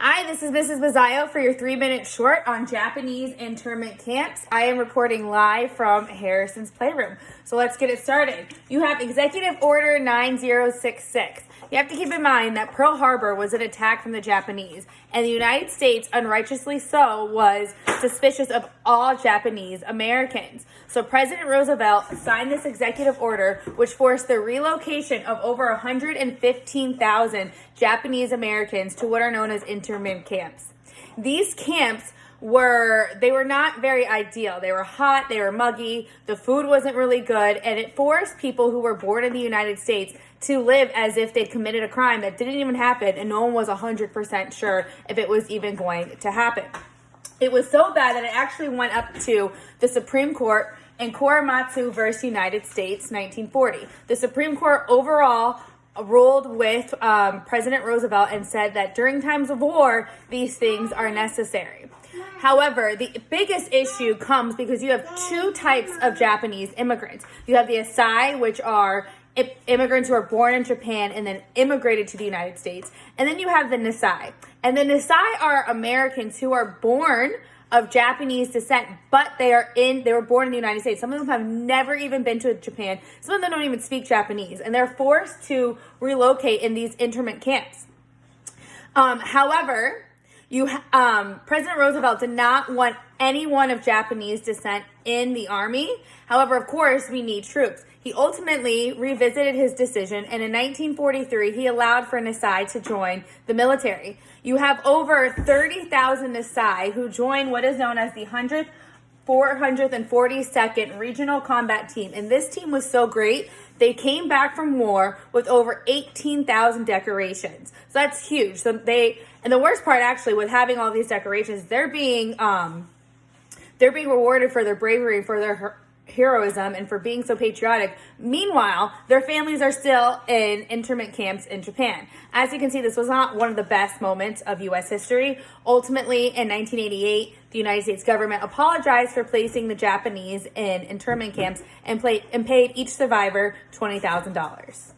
Hi, this is Mrs. Mazzaio for your 3-minute short on Japanese internment camps. I am reporting live from Harrison's Playroom. So let's get it started. You have Executive Order 9066. You have to keep in mind that Pearl Harbor was an attack from the Japanese, and the United States, unrighteously so, was suspicious of all Japanese Americans. So President Roosevelt signed this executive order, which forced the relocation of over 115,000 Japanese Americans to what are known as internment camps. These camps were not very ideal. They were hot, they were muggy, the food wasn't really good, and it forced people who were born in the United States to live as if they'd committed a crime that didn't even happen, and no one was 100% sure if it was even going to happen. It was so bad that it actually went up to the Supreme Court in Korematsu versus United States, 1940. The Supreme Court overall ruled with President Roosevelt and said that during times of war, these things are necessary. However, the biggest issue comes because you have two types of Japanese immigrants. You have the Asai, which are immigrants who are born in Japan and then immigrated to the United States. And then you have the Nisai. And the Nisai are Americans who are born of Japanese descent, but they were born in the United States. Some of them have never even been to Japan. Some of them don't even speak Japanese, and they're forced to relocate in these internment camps. However, President Roosevelt did not want anyone of Japanese descent in the army. However, of course, we need troops. He ultimately revisited his decision, and in 1943, he allowed for Nisai to join the military. You have over 30,000 Nisai who join what is known as the 442nd Regional Combat Team. And this team was so great, they came back from war with over 18,000 decorations. So that's huge. And the worst part actually with having all these decorations, they're being rewarded for their bravery, for their heroism, and for being so patriotic. Meanwhile, their families are still in internment camps in Japan. As you can see, this was not one of the best moments of U.S. history. Ultimately, in 1988, the United States government apologized for placing the Japanese in internment camps and paid each survivor $20,000.